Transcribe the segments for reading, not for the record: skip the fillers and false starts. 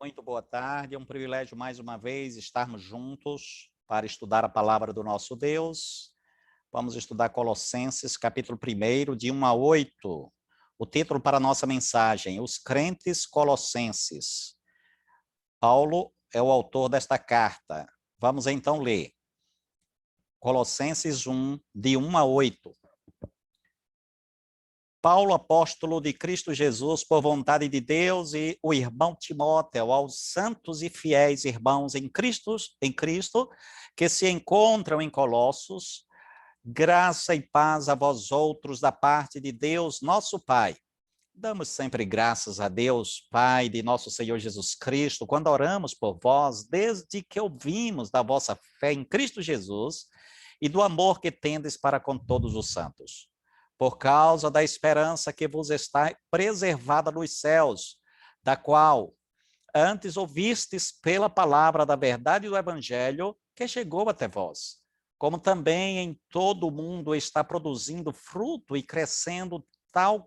Muito boa tarde, é um privilégio mais uma vez estarmos juntos para estudar a palavra do nosso Deus. Vamos estudar Colossenses, capítulo 1, de 1 a 8. O título para a nossa mensagem, Os Crentes Colossenses. Paulo é o autor desta carta. Vamos então ler. Colossenses 1, de 1 a 8. Paulo, apóstolo de Cristo Jesus, por vontade de Deus, e o irmão Timóteo, aos santos e fiéis irmãos em Cristo, que se encontram em Colossos, graça e paz a vós outros da parte de Deus, nosso Pai. Damos sempre graças a Deus, Pai de nosso Senhor Jesus Cristo, quando oramos por vós, desde que ouvimos da vossa fé em Cristo Jesus e do amor que tendes para com todos os santos. Por causa da esperança que vos está preservada nos céus, da qual antes ouvistes pela palavra da verdade do Evangelho que chegou até vós, como também em todo o mundo está produzindo fruto e crescendo, tal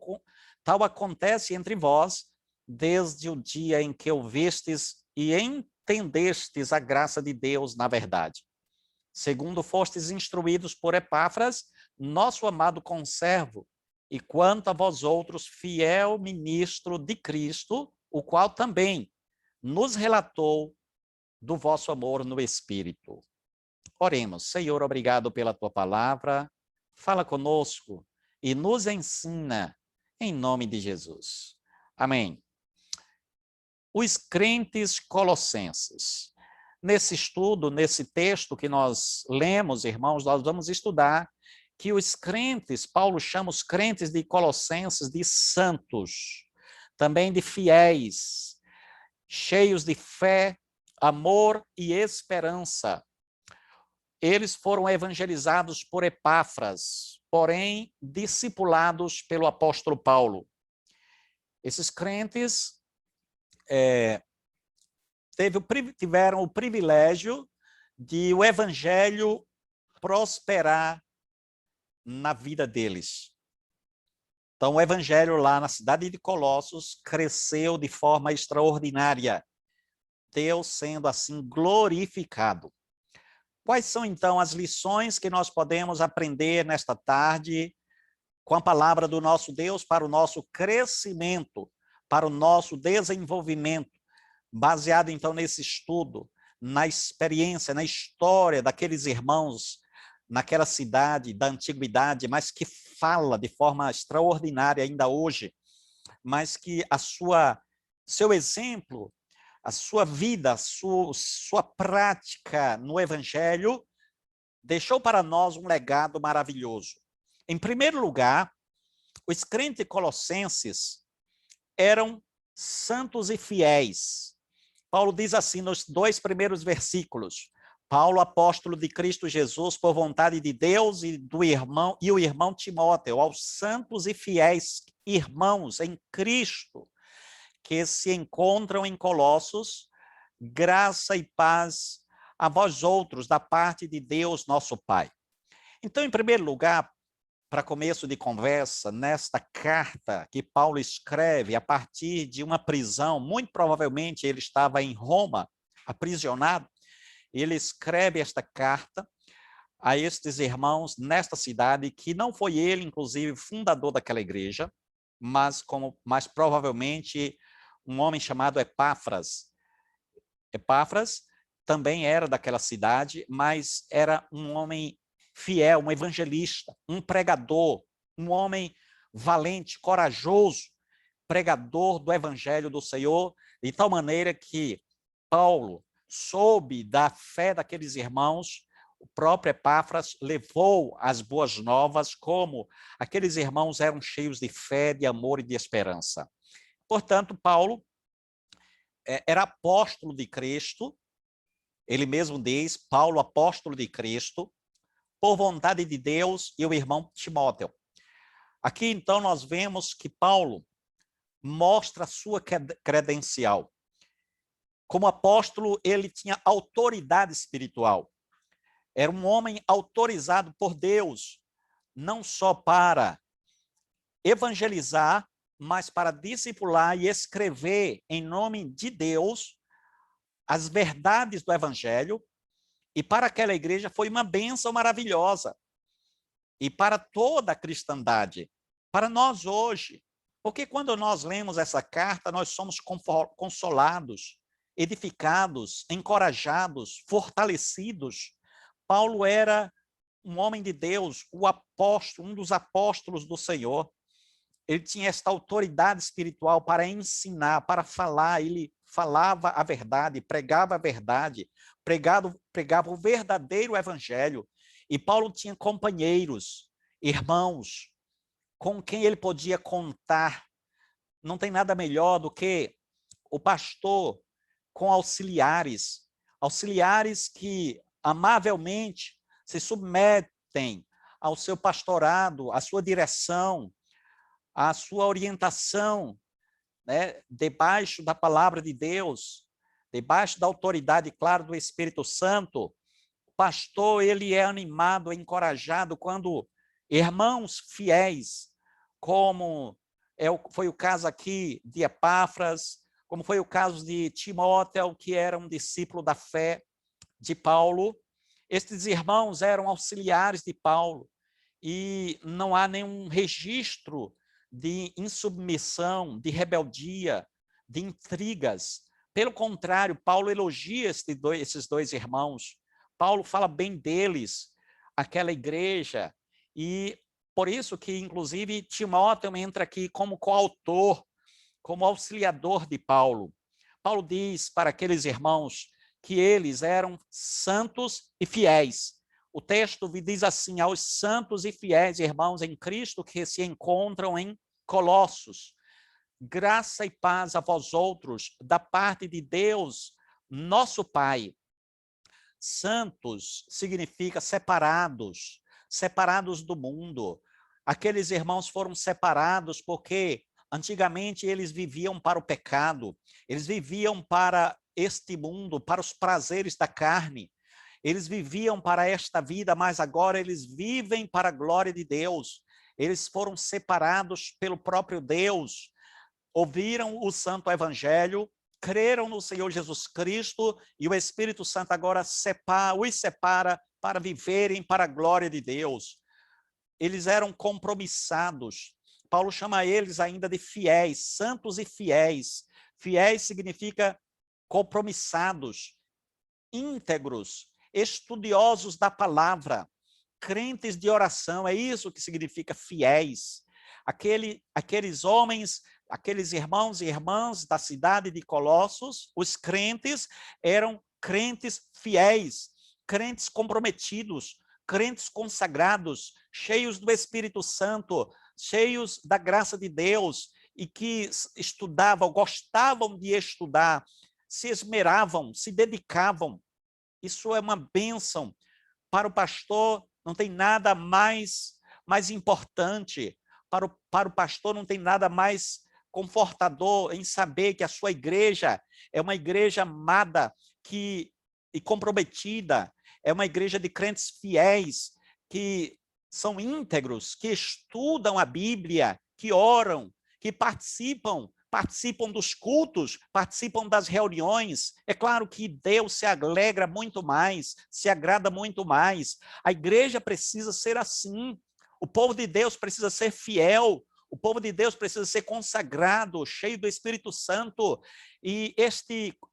acontece entre vós, desde o dia em que ouvistes e entendestes a graça de Deus na verdade. Segundo fostes instruídos por Epáfras, nosso amado conservo, e quanto a vós outros, fiel ministro de Cristo, o qual também nos relatou do vosso amor no Espírito. Oremos. Senhor, obrigado pela tua palavra, fala conosco e nos ensina, em nome de Jesus. Amém. Os crentes colossenses. Nesse estudo, nesse texto que nós lemos, irmãos, nós vamos estudar que os crentes, Paulo chama os crentes de Colossenses de santos, também de fiéis, cheios de fé, amor e esperança. Eles foram evangelizados por Epáfras, porém discipulados pelo apóstolo Paulo. Esses crentes tiveram o privilégio de o evangelho prosperar na vida deles. Então, o evangelho lá na cidade de Colossos cresceu de forma extraordinária, Deus sendo assim glorificado. Quais são, então, as lições que nós podemos aprender nesta tarde com a palavra do nosso Deus para o nosso crescimento, para o nosso desenvolvimento, baseado, então, nesse estudo, na experiência, na história daqueles irmãos naquela cidade da antiguidade, mas que fala de forma extraordinária ainda hoje, mas que seu exemplo, a sua vida, a sua prática no Evangelho deixou para nós um legado maravilhoso. Em primeiro lugar, os crentes colossenses eram santos e fiéis. Paulo diz assim nos 2 primeiros versículos: Paulo, apóstolo de Cristo Jesus, por vontade de Deus e o irmão Timóteo, aos santos e fiéis irmãos em Cristo, que se encontram em Colossos, graça e paz a vós outros, da parte de Deus, nosso Pai. Então, em primeiro lugar, para começo de conversa, nesta carta que Paulo escreve a partir de uma prisão, muito provavelmente ele estava em Roma, aprisionado, ele escreve esta carta a estes irmãos nesta cidade, que não foi ele, inclusive, fundador daquela igreja, mas provavelmente um homem chamado Epáfras. Epáfras também era daquela cidade, mas era um homem fiel, um evangelista, um pregador, um homem valente, corajoso, pregador do evangelho do Senhor, de tal maneira que Paulo soube da fé daqueles irmãos. O próprio Epáfras levou as boas novas, como aqueles irmãos eram cheios de fé, de amor e de esperança. Portanto, Paulo era apóstolo de Cristo, ele mesmo diz, Paulo, apóstolo de Cristo, por vontade de Deus, e o irmão Timóteo. Aqui, então, nós vemos que Paulo mostra a sua credencial. Como apóstolo, ele tinha autoridade espiritual. Era um homem autorizado por Deus, não só para evangelizar, mas para discipular e escrever em nome de Deus as verdades do evangelho, e para aquela igreja foi uma bênção maravilhosa. E para toda a cristandade, para nós hoje. Porque quando nós lemos essa carta, nós somos consolados, edificados, encorajados, fortalecidos. Paulo era um homem de Deus, o apóstolo, um dos apóstolos do Senhor. Ele tinha esta autoridade espiritual para ensinar, para falar. Ele falava a verdade, pregava a verdade, pregava o verdadeiro evangelho. E Paulo tinha companheiros, irmãos, com quem ele podia contar. Não tem nada melhor do que o pastor com auxiliares, auxiliares que amavelmente se submetem ao seu pastorado, à sua direção, à sua orientação, né, debaixo da palavra de Deus, debaixo da autoridade, claro, do Espírito Santo. O pastor, ele é animado, encorajado quando irmãos fiéis, como foi o caso aqui de Epáfras, como foi o caso de Timóteo, que era um discípulo da fé de Paulo. Estes irmãos eram auxiliares de Paulo, e não há nenhum registro de insubmissão, de rebeldia, de intrigas. Pelo contrário, Paulo elogia esses dois irmãos. Paulo fala bem deles, aquela igreja, e por isso que, inclusive, Timóteo entra aqui como coautor, como auxiliador de Paulo. Paulo diz para aqueles irmãos que eles eram santos e fiéis. O texto diz assim: aos santos e fiéis irmãos em Cristo que se encontram em Colossos, graça e paz a vós outros, da parte de Deus, nosso Pai. Santos significa separados, separados do mundo. Aqueles irmãos foram separados porque antigamente eles viviam para o pecado, eles viviam para este mundo, para os prazeres da carne. Eles viviam para esta vida, mas agora eles vivem para a glória de Deus. Eles foram separados pelo próprio Deus, ouviram o Santo Evangelho, creram no Senhor Jesus Cristo, e o Espírito Santo agora os separa para viverem para a glória de Deus. Eles eram compromissados. Paulo chama eles ainda de fiéis, santos e fiéis. Fiéis significa compromissados, íntegros, estudiosos da palavra, crentes de oração. É isso que significa fiéis. Aqueles homens, aqueles irmãos e irmãs da cidade de Colossos, os crentes, eram crentes fiéis, crentes comprometidos, crentes consagrados, cheios do Espírito Santo, cheios da graça de Deus, e que estudavam, gostavam de estudar, se esmeravam, se dedicavam. Isso é uma bênção para o pastor. Não tem nada mais importante para o pastor, não tem nada mais confortador em saber que a sua igreja é uma igreja amada e comprometida, é uma igreja de crentes fiéis, que são íntegros, que estudam a Bíblia, que oram, que participam dos cultos, participam das reuniões. É claro que Deus se alegra muito mais, se agrada muito mais. A igreja precisa ser assim. O povo de Deus precisa ser fiel. O povo de Deus precisa ser consagrado, cheio do Espírito Santo. E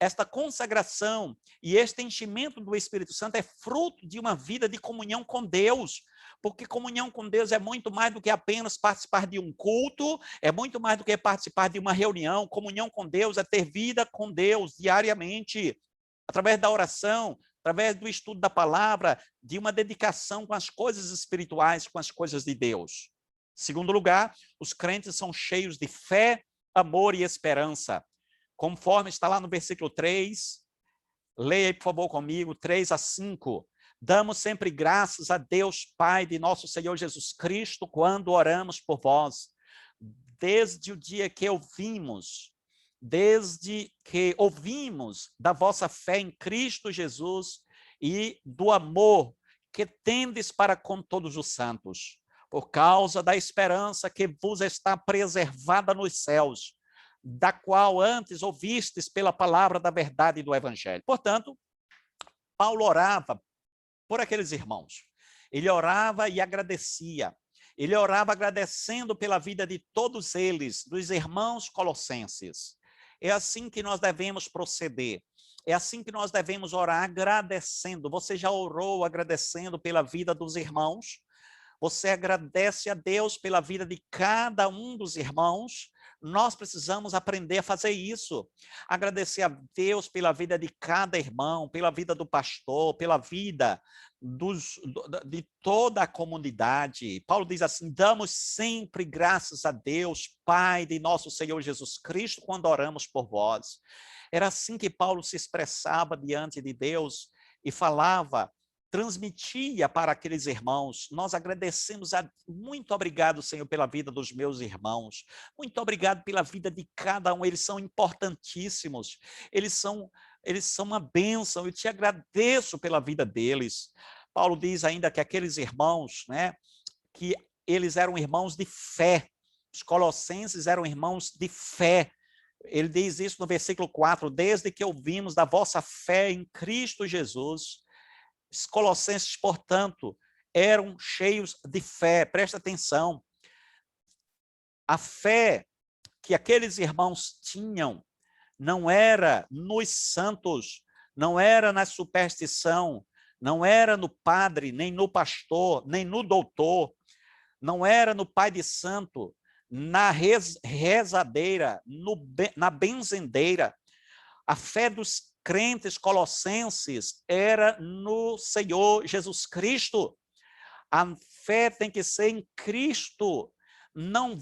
esta consagração e este enchimento do Espírito Santo é fruto de uma vida de comunhão com Deus. Porque comunhão com Deus é muito mais do que apenas participar de um culto, é muito mais do que participar de uma reunião. Comunhão com Deus é ter vida com Deus diariamente, através da oração, através do estudo da palavra, de uma dedicação com as coisas espirituais, com as coisas de Deus. Segundo lugar, os crentes são cheios de fé, amor e esperança. Conforme está lá no versículo 3, leia aí, por favor, comigo, 3-5. Damos sempre graças a Deus, Pai de nosso Senhor Jesus Cristo, quando oramos por vós. Desde o dia que ouvimos da vossa fé em Cristo Jesus e do amor que tendes para com todos os santos, por causa da esperança que vos está preservada nos céus, da qual antes ouvistes pela palavra da verdade do evangelho. Portanto, Paulo orava por aqueles irmãos. Ele orava e agradecia. Ele orava agradecendo pela vida de todos eles, dos irmãos colossenses. É assim que nós devemos proceder. É assim que nós devemos orar, agradecendo. Você já orou agradecendo pela vida dos irmãos? Você agradece a Deus pela vida de cada um dos irmãos? Nós precisamos aprender a fazer isso. Agradecer a Deus pela vida de cada irmão, pela vida do pastor, pela vida de toda a comunidade. Paulo diz assim: damos sempre graças a Deus, Pai de nosso Senhor Jesus Cristo, quando oramos por vós. Era assim que Paulo se expressava diante de Deus e falava, transmitia para aqueles irmãos. Nós agradecemos muito obrigado, Senhor, pela vida dos meus irmãos. Muito obrigado pela vida de cada um. Eles são importantíssimos. Eles são uma bênção. Eu te agradeço pela vida deles. Paulo diz ainda que aqueles irmãos, né, que eles eram irmãos de fé. Os colossenses eram irmãos de fé. Ele diz isso no versículo 4, desde que ouvimos da vossa fé em Cristo Jesus. Os colossenses, portanto, eram cheios de fé. Presta atenção. A fé que aqueles irmãos tinham não era nos santos, não era na superstição, não era no padre, nem no pastor, nem no doutor, não era no pai de santo, na rezadeira, na benzendeira. A fé dos crentes colossenses era no Senhor Jesus Cristo. A fé tem que ser em Cristo. Não,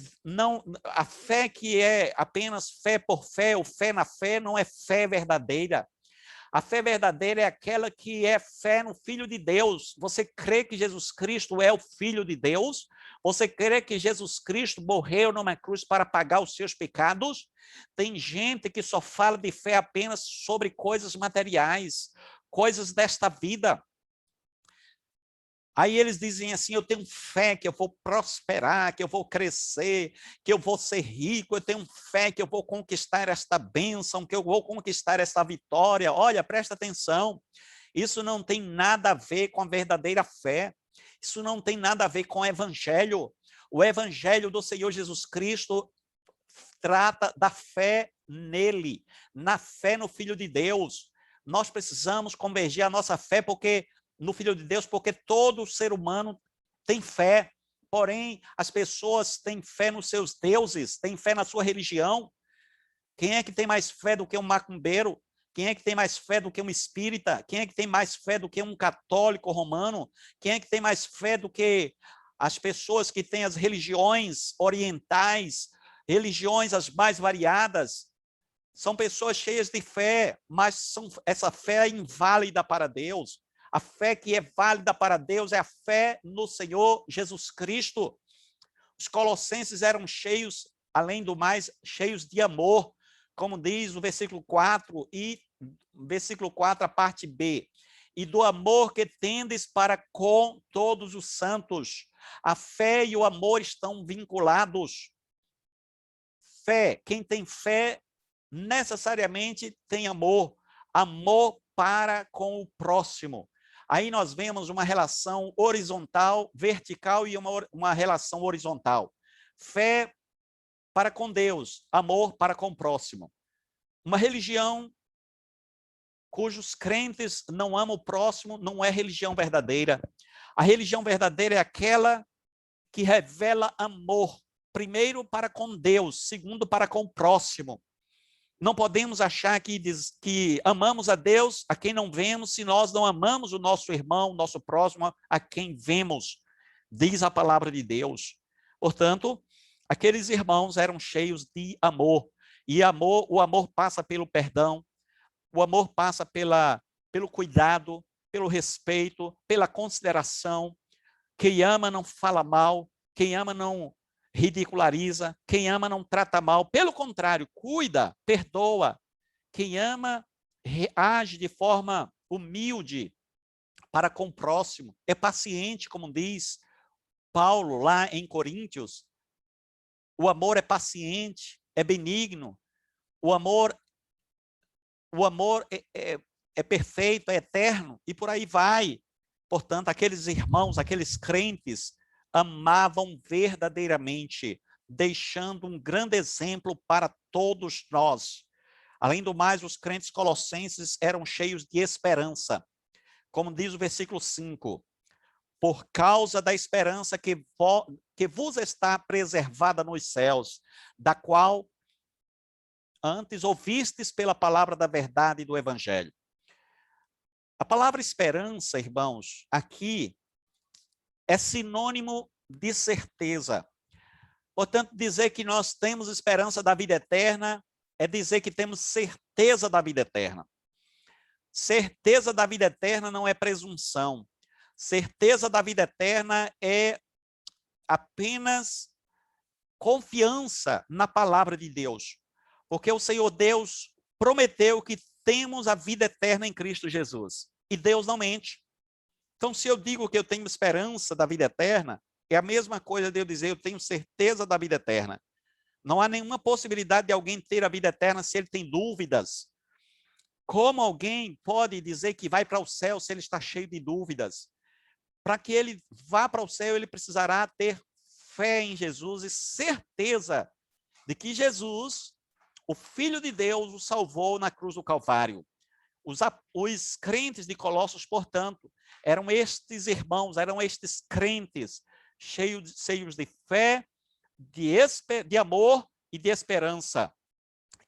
a fé que é apenas fé por fé, ou fé na fé, não é fé verdadeira. A fé verdadeira é aquela que é fé no Filho de Deus. Você crê que Jesus Cristo é o Filho de Deus? Você crê que Jesus Cristo morreu numa cruz para pagar os seus pecados? Tem gente que só fala de fé apenas sobre coisas materiais, coisas desta vida. Aí eles dizem assim: eu tenho fé que eu vou prosperar, que eu vou crescer, que eu vou ser rico, eu tenho fé que eu vou conquistar esta bênção, que eu vou conquistar esta vitória. Olha, presta atenção, isso não tem nada a ver com a verdadeira fé, isso não tem nada a ver com o evangelho. O evangelho do Senhor Jesus Cristo trata da fé nele, na fé no Filho de Deus. Nós precisamos convergir a nossa fé no Filho de Deus, porque todo ser humano tem fé, porém as pessoas têm fé nos seus deuses, têm fé na sua religião. Quem é que tem mais fé do que um macumbeiro? Quem é que tem mais fé do que um espírita? Quem é que tem mais fé do que um católico romano? Quem é que tem mais fé do que as pessoas que têm as religiões orientais, religiões as mais variadas? São pessoas cheias de fé, mas essa fé é inválida para Deus. A fé que é válida para Deus é a fé no Senhor Jesus Cristo. Os colossenses eram cheios, além do mais, cheios de amor, como diz o versículo 4 e versículo 4, a parte B. E do amor que tendes para com todos os santos. A fé e o amor estão vinculados. Fé, quem tem fé necessariamente tem amor. Amor para com o próximo. Aí nós vemos uma relação horizontal, vertical e uma relação horizontal. Fé para com Deus, amor para com o próximo. Uma religião cujos crentes não amam o próximo não é religião verdadeira. A religião verdadeira é aquela que revela amor, primeiro para com Deus, segundo para com o próximo. Não podemos achar que amamos a Deus a quem não vemos, se nós não amamos o nosso irmão, o nosso próximo, a quem vemos, diz a palavra de Deus. Portanto, aqueles irmãos eram cheios de amor. E o amor passa pelo perdão, o amor passa pelo cuidado, pelo respeito, pela consideração. Quem ama não fala mal, quem ama não ridiculariza, quem ama não trata mal, pelo contrário, cuida, perdoa. Quem ama age de forma humilde para com o próximo, é paciente, como diz Paulo lá em Coríntios. O amor é paciente, é benigno, o amor é perfeito, é eterno, e por aí vai. Portanto, aqueles irmãos, aqueles crentes, amavam verdadeiramente, deixando um grande exemplo para todos nós. Além do mais, os crentes colossenses eram cheios de esperança. Como diz o versículo 5, por causa da esperança que vos está preservada nos céus, da qual antes ouvistes pela palavra da verdade e do evangelho. A palavra esperança, irmãos, aqui é sinônimo de certeza. Portanto, dizer que nós temos esperança da vida eterna é dizer que temos certeza da vida eterna. Certeza da vida eterna não é presunção. Certeza da vida eterna é apenas confiança na palavra de Deus. Porque o Senhor Deus prometeu que temos a vida eterna em Cristo Jesus. E Deus não mente. Então, se eu digo que eu tenho esperança da vida eterna, é a mesma coisa de eu dizer eu tenho certeza da vida eterna. Não há nenhuma possibilidade de alguém ter a vida eterna se ele tem dúvidas. Como alguém pode dizer que vai para o céu se ele está cheio de dúvidas? Para que ele vá para o céu, ele precisará ter fé em Jesus e certeza de que Jesus, o Filho de Deus, o salvou na cruz do Calvário. Os crentes de Colossos, portanto, eram estes irmãos, eram estes crentes, cheios de fé, de amor e de esperança.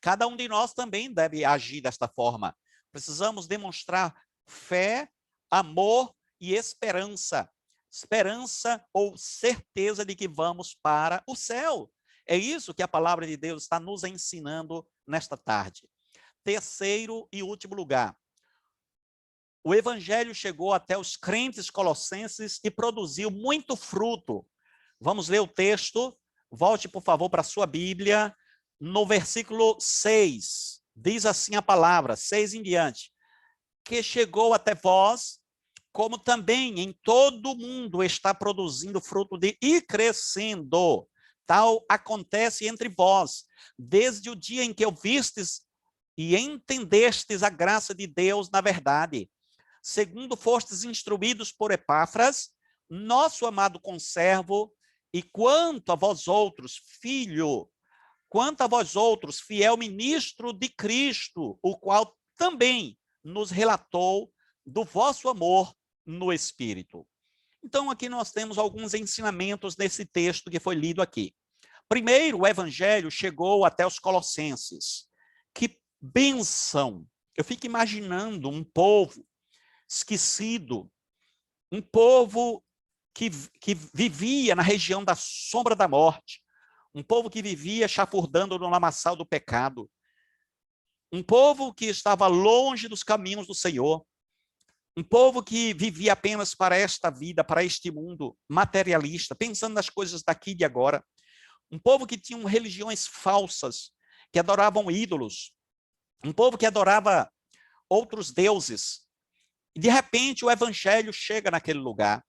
Cada um de nós também deve agir desta forma. Precisamos demonstrar fé, amor e esperança. Esperança ou certeza de que vamos para o céu. É isso que a palavra de Deus está nos ensinando nesta tarde. Terceiro e último lugar. O evangelho chegou até os crentes colossenses e produziu muito fruto. Vamos ler o texto. Volte, por favor, para a sua Bíblia. No versículo 6, diz assim a palavra, 6 em diante. Que chegou até vós, como também em todo o mundo está produzindo fruto e crescendo. Tal acontece entre vós, desde o dia em que ouvistes e entendestes a graça de Deus na verdade. Segundo fostes instruídos por Epáfras, nosso amado conservo, e quanto a vós outros, fiel ministro de Cristo, o qual também nos relatou do vosso amor no Espírito. Então, aqui nós temos alguns ensinamentos nesse texto que foi lido aqui. Primeiro, o evangelho chegou até os colossenses. Que bênção! Eu fico imaginando um povo esquecido, um povo que vivia na região da sombra da morte, um povo que vivia chafurdando no lamaçal do pecado, um povo que estava longe dos caminhos do Senhor, um povo que vivia apenas para esta vida, para este mundo materialista, pensando nas coisas daqui e de agora, um povo que tinha religiões falsas, que adoravam ídolos, um povo que adorava outros deuses. E de repente o evangelho chega naquele lugar.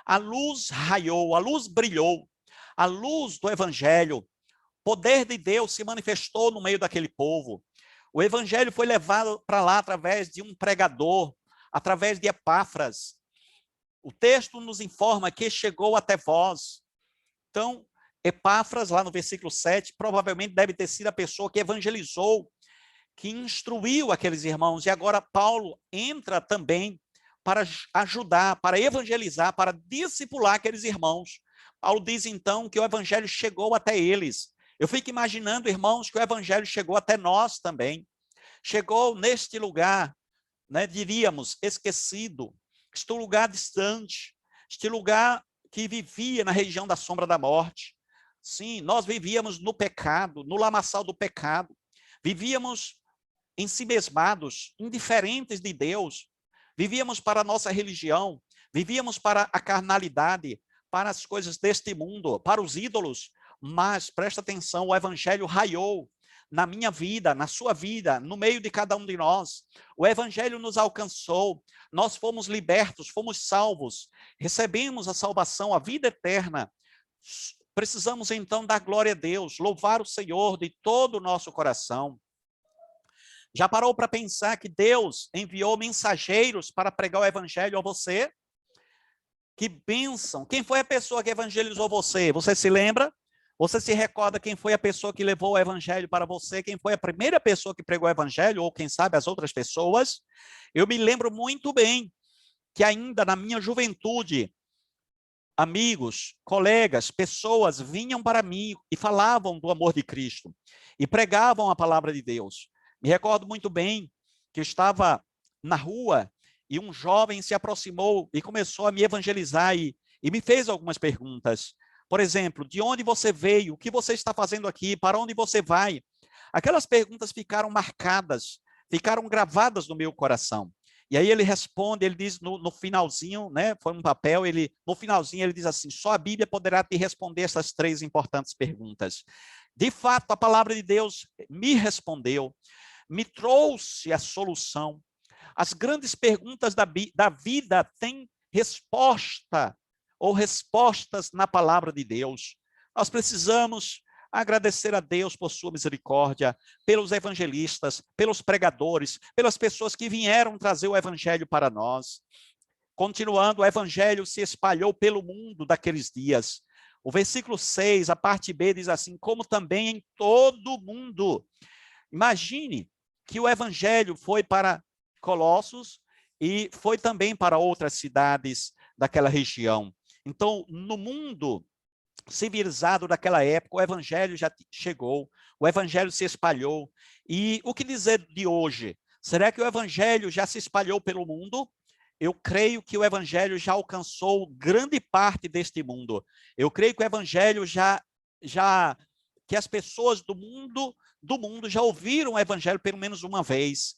A luz raiou, a luz brilhou, a luz do evangelho, o poder de Deus se manifestou no meio daquele povo. O evangelho foi levado para lá através de um pregador, através de Epáfras. O texto nos informa que chegou até vós. Então, Epáfras, lá no versículo 7, provavelmente deve ter sido a pessoa que evangelizou, que instruiu aqueles irmãos. E agora Paulo entra também para ajudar, para evangelizar, para discipular aqueles irmãos. Paulo diz então que o evangelho chegou até eles. Eu fico imaginando, irmãos, que o evangelho chegou até nós também. Chegou neste lugar, né, diríamos, esquecido, este lugar distante, este lugar que vivia na região da sombra da morte. Sim, nós vivíamos no pecado, no lamaçal do pecado. Vivíamos ensimesmados, indiferentes de Deus. Vivíamos para a nossa religião, vivíamos para a carnalidade, para as coisas deste mundo, para os ídolos. Mas, presta atenção, o evangelho raiou na minha vida, na sua vida, no meio de cada um de nós. O evangelho nos alcançou, nós fomos libertos, fomos salvos, recebemos a salvação, a vida eterna. Precisamos então dar glória a Deus, louvar o Senhor de todo o nosso coração. Já parou para pensar que Deus enviou mensageiros para pregar o evangelho a você? Que bênção! Quem foi a pessoa que evangelizou você? Você se lembra? Você se recorda quem foi a pessoa que levou o evangelho para você? Quem foi a primeira pessoa que pregou o evangelho? Ou quem sabe as outras pessoas? Eu me lembro muito bem que ainda na minha juventude, amigos, colegas, pessoas vinham para mim e falavam do amor de Cristo e pregavam a palavra de Deus. Me recordo muito bem que eu estava na rua e um jovem se aproximou e começou a me evangelizar e me fez algumas perguntas. Por exemplo, de onde você veio? O que você está fazendo aqui? Para onde você vai? Aquelas perguntas ficaram marcadas, ficaram gravadas no meu coração. E aí ele responde, ele diz no finalzinho, né, foi um papel, no finalzinho ele diz assim, só a Bíblia poderá te responder essas 3 importantes perguntas. De fato, a palavra de Deus me respondeu, me trouxe a solução. As grandes perguntas da vida têm resposta, ou respostas na palavra de Deus. Nós precisamos agradecer a Deus por sua misericórdia, pelos evangelistas, pelos pregadores, pelas pessoas que vieram trazer o evangelho para nós. Continuando, o evangelho se espalhou pelo mundo daqueles dias. O versículo 6, a parte B, diz assim, como também em todo o mundo. Imagine que o evangelho foi para Colossos e foi também para outras cidades daquela região. Então, no mundo civilizado daquela época, o evangelho já chegou, o evangelho se espalhou. E o que dizer de hoje? Será que o evangelho já se espalhou pelo mundo? Eu creio que o evangelho já alcançou grande parte deste mundo. Eu creio que o evangelho que as pessoas do mundo já ouviram o evangelho pelo menos uma vez.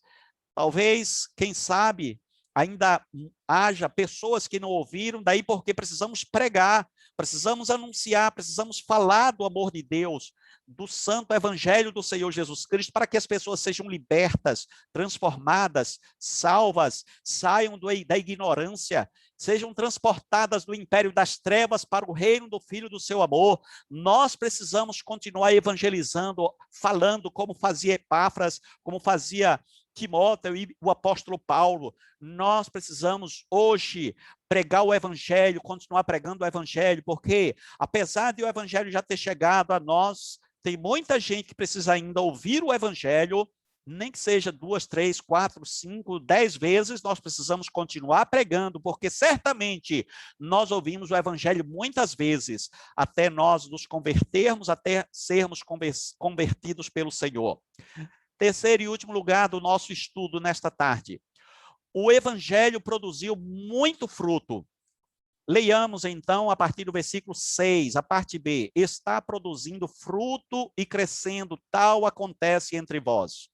Talvez, quem sabe, ainda haja pessoas que não ouviram, daí porque precisamos pregar, precisamos anunciar, precisamos falar do amor de Deus, do santo evangelho do Senhor Jesus Cristo, para que as pessoas sejam libertas, transformadas, salvas, saiam da ignorância, sejam transportadas do império das trevas para o reino do Filho do seu amor. Nós precisamos continuar evangelizando, falando como fazia Epáfras, como fazia Timóteo e o apóstolo Paulo. Nós precisamos hoje pregar o evangelho, continuar pregando o evangelho, porque apesar de o evangelho já ter chegado a nós, tem muita gente que precisa ainda ouvir o evangelho, nem que seja 2, 3, 4, 5, 10 vezes, nós precisamos continuar pregando, porque certamente nós ouvimos o evangelho muitas vezes, até nós nos convertermos, até sermos convertidos pelo Senhor. Terceiro e último lugar do nosso estudo nesta tarde. O evangelho produziu muito fruto. Leiamos então a partir do versículo 6, a parte B. Está produzindo fruto e crescendo, tal acontece entre vós.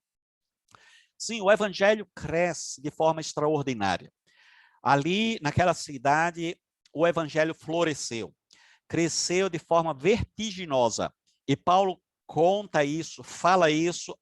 Sim, o evangelho cresce de forma extraordinária. Ali, naquela cidade, o evangelho floresceu. Cresceu de forma vertiginosa. E Paulo conta isso, fala isso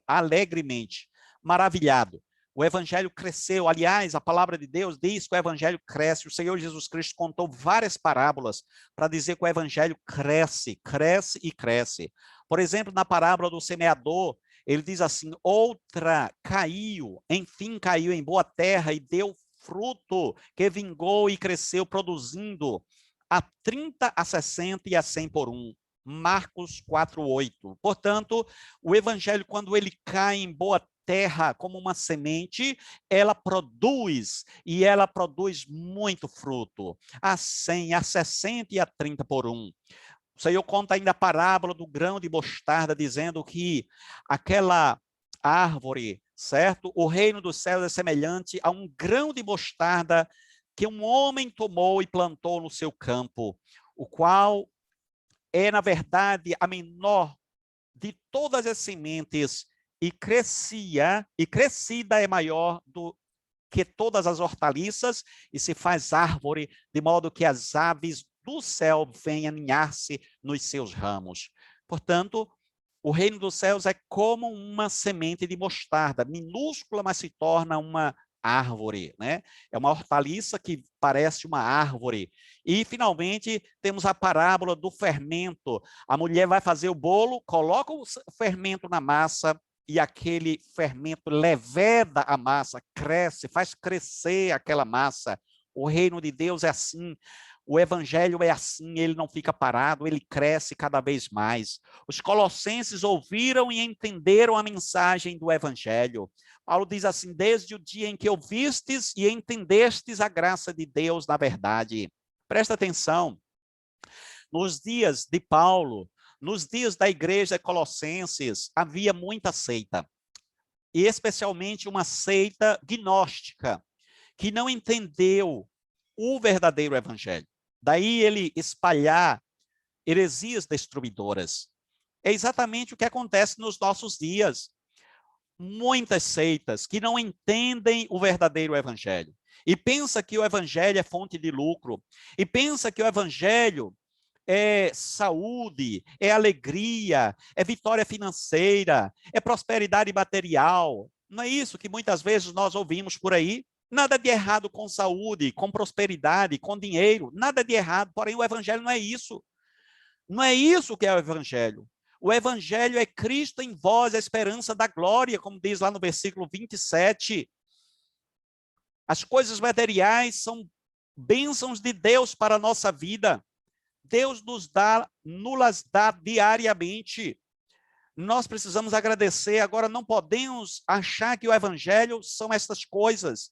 alegremente, maravilhado. O evangelho cresceu. Aliás, a palavra de Deus diz que o evangelho cresce. O Senhor Jesus Cristo contou várias parábolas para dizer que o evangelho cresce, cresce e cresce. Por exemplo, na parábola do semeador, ele diz assim, outra caiu, enfim caiu em boa terra e deu fruto, que vingou e cresceu, produzindo a 30, a 60 e a 100 por um. Marcos 4:8. Portanto, o evangelho, quando ele cai em boa terra como uma semente, ela produz, e ela produz muito fruto, a 100, a 60 e a 30 por um. O Senhor conta ainda a parábola do grão de mostarda, dizendo que aquela árvore, certo? O reino dos céus é semelhante a um grão de mostarda que um homem tomou e plantou no seu campo, o qual é, na verdade, a menor de todas as sementes e crescida é maior do que todas as hortaliças e se faz árvore, de modo que as aves do céu venham aninhar-se nos seus ramos. Portanto, o reino dos céus é como uma semente de mostarda, minúscula, mas se torna uma árvore, né? É uma hortaliça que parece uma árvore. E, finalmente, temos a parábola do fermento. A mulher vai fazer o bolo, coloca o fermento na massa, e aquele fermento leveda a massa, cresce, faz crescer aquela massa. O reino de Deus é assim. O evangelho é assim, ele não fica parado, ele cresce cada vez mais. Os colossenses ouviram e entenderam a mensagem do evangelho. Paulo diz assim: desde o dia em que ouvistes e entendestes a graça de Deus na verdade. Presta atenção, nos dias de Paulo, nos dias da igreja colossenses, havia muita seita, e especialmente uma seita gnóstica, que não entendeu o verdadeiro evangelho. Daí ele espalhar heresias destruidoras. É exatamente o que acontece nos nossos dias. Muitas seitas que não entendem o verdadeiro evangelho e pensa que o evangelho é fonte de lucro, e pensa que o evangelho é saúde, é alegria, é vitória financeira, é prosperidade material. Não é isso que muitas vezes nós ouvimos por aí? Nada de errado com saúde, com prosperidade, com dinheiro, nada de errado, porém o evangelho não é isso. Não é isso que é o evangelho. O evangelho é Cristo em vós, a esperança da glória, como diz lá no versículo 27. As coisas materiais são bênçãos de Deus para a nossa vida. Deus nos dá diariamente. Nós precisamos agradecer. Agora, não podemos achar que o evangelho são essas coisas.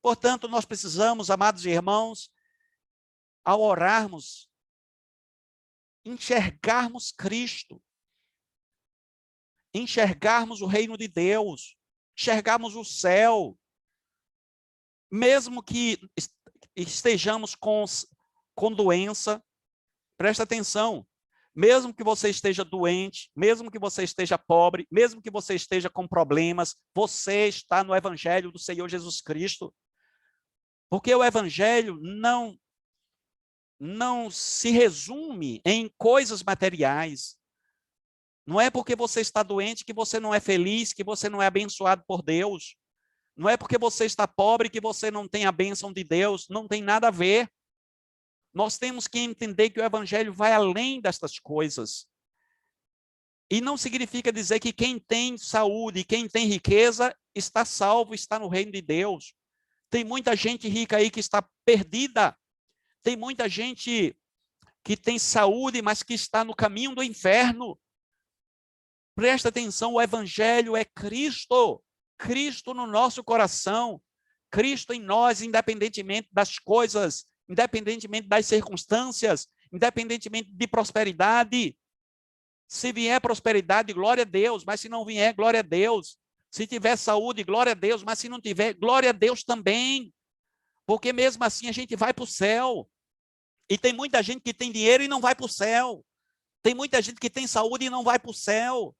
Portanto, nós precisamos, amados irmãos, ao orarmos, enxergarmos Cristo, enxergarmos o reino de Deus, enxergarmos o céu, mesmo que estejamos com doença. Presta atenção, mesmo que você esteja doente, mesmo que você esteja pobre, mesmo que você esteja com problemas, você está no evangelho do Senhor Jesus Cristo. Porque o evangelho não se resume em coisas materiais. Não é porque você está doente que você não é feliz, que você não é abençoado por Deus. Não é porque você está pobre que você não tem a bênção de Deus. Não tem nada a ver. Nós temos que entender que o evangelho vai além destas coisas. E não significa dizer que quem tem saúde, quem tem riqueza, está salvo, está no reino de Deus. Tem muita gente rica aí que está perdida. Tem muita gente que tem saúde, mas que está no caminho do inferno. Presta atenção, o evangelho é Cristo. Cristo no nosso coração. Cristo em nós, independentemente das coisas, independentemente das circunstâncias, independentemente de prosperidade. Se vier prosperidade, glória a Deus, mas se não vier, glória a Deus. Se tiver saúde, glória a Deus, mas se não tiver, glória a Deus também. Porque mesmo assim a gente vai para o céu. E tem muita gente que tem dinheiro e não vai para o céu. Tem muita gente que tem saúde e não vai para o céu.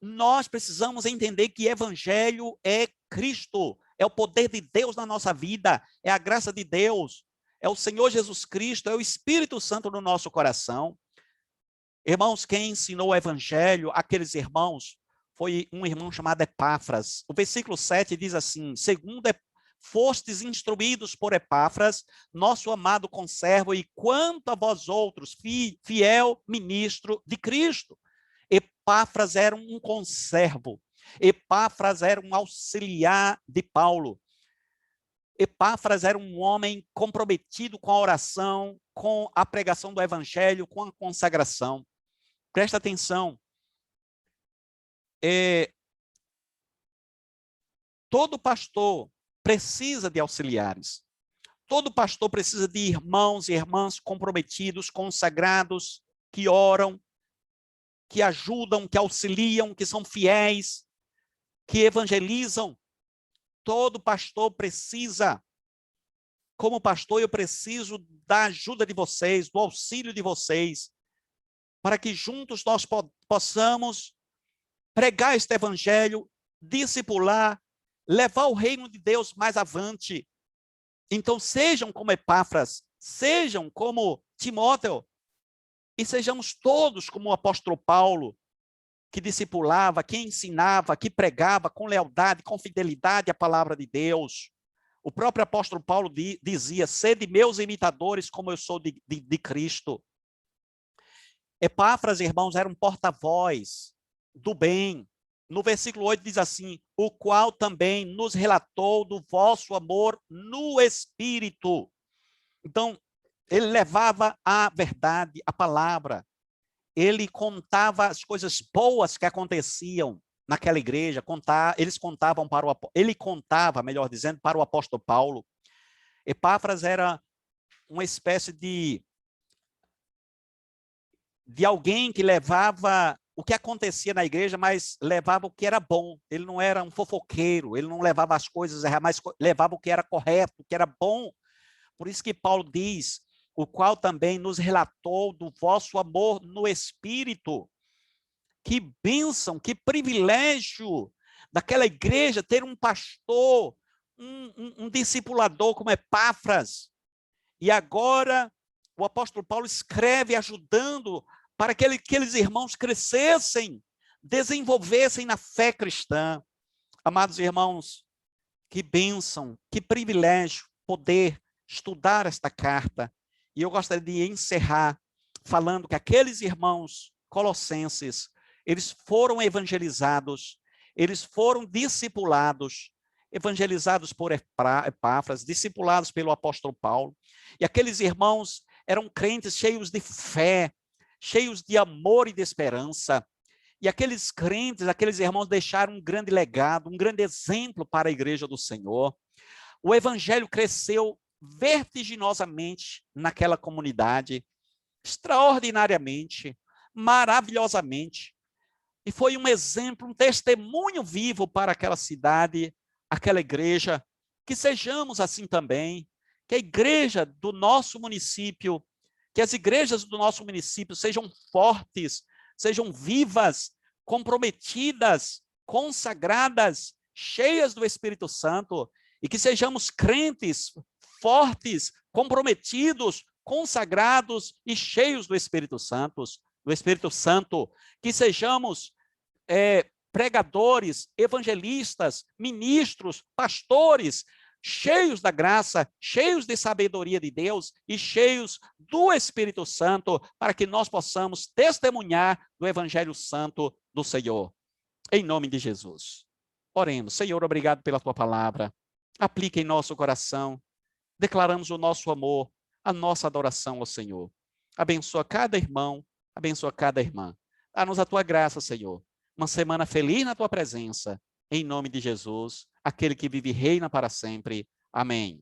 Nós precisamos entender que evangelho é Cristo. É o poder de Deus na nossa vida. É a graça de Deus. É o Senhor Jesus Cristo. É o Espírito Santo no nosso coração. Irmãos, quem ensinou o evangelho àqueles irmãos foi um irmão chamado Epáfras. O versículo 7 diz assim: segundo fostes instruídos por Epáfras, nosso amado conservo, e quanto a vós outros, fiel ministro de Cristo. Epáfras era um conservo. Epáfras era um auxiliar de Paulo. Epáfras era um homem comprometido com a oração, com a pregação do evangelho, com a consagração. Presta atenção. Todo pastor precisa de auxiliares. Todo pastor precisa de irmãos e irmãs comprometidos, consagrados, que oram, que ajudam, que auxiliam, que são fiéis, que evangelizam. Todo pastor precisa. Como pastor, eu preciso da ajuda de vocês, do auxílio de vocês, para que juntos nós possamos pregar este evangelho, discipular, levar o reino de Deus mais avante. Então, sejam como Epáfras, sejam como Timóteo, e sejamos todos como o apóstolo Paulo, que discipulava, que ensinava, que pregava com lealdade, com fidelidade a palavra de Deus. O próprio apóstolo Paulo dizia: sede meus imitadores, como eu sou de Cristo. Epáfras, irmãos, era um porta-voz do bem, no versículo 8 diz assim, o qual também nos relatou do vosso amor no Espírito. Então, ele levava a verdade, a palavra. Ele contava as coisas boas que aconteciam naquela igreja. Eles contavam ele contava, melhor dizendo, para o apóstolo Paulo. Epáfras era uma espécie de alguém que levava o que acontecia na igreja, mas levava o que era bom. Ele não era um fofoqueiro, ele não levava as coisas erradas, mas levava o que era correto, o que era bom. Por isso que Paulo diz, o qual também nos relatou do vosso amor no Espírito. Que bênção, que privilégio daquela igreja ter um pastor, um discipulador como Epáfras. E agora o apóstolo Paulo escreve ajudando para que aqueles irmãos crescessem, desenvolvessem na fé cristã. Amados irmãos, que bênção, que privilégio poder estudar esta carta. E eu gostaria de encerrar falando que aqueles irmãos colossenses, eles foram evangelizados, eles foram discipulados, evangelizados por Epáfras, discipulados pelo apóstolo Paulo. E aqueles irmãos eram crentes cheios de fé, cheios de amor e de esperança. E aqueles crentes, aqueles irmãos deixaram um grande legado, um grande exemplo para a igreja do Senhor. O evangelho cresceu vertiginosamente naquela comunidade, extraordinariamente, maravilhosamente. E foi um exemplo, um testemunho vivo para aquela cidade, aquela igreja. Que sejamos assim também, que a igreja do nosso município, que as igrejas do nosso município sejam fortes, sejam vivas, comprometidas, consagradas, cheias do Espírito Santo, e que sejamos crentes fortes, comprometidos, consagrados e cheios do Espírito Santo, que sejamos pregadores, evangelistas, ministros, pastores, cheios da graça, cheios de sabedoria de Deus e cheios do Espírito Santo, para que nós possamos testemunhar do Evangelho Santo do Senhor. Em nome de Jesus. Oremos. Senhor, obrigado pela tua palavra. Aplica em nosso coração. Declaramos o nosso amor, a nossa adoração ao Senhor. Abençoa cada irmão, abençoa cada irmã. Dá-nos a tua graça, Senhor. Uma semana feliz na tua presença. Em nome de Jesus, aquele que vive e reina para sempre. Amém.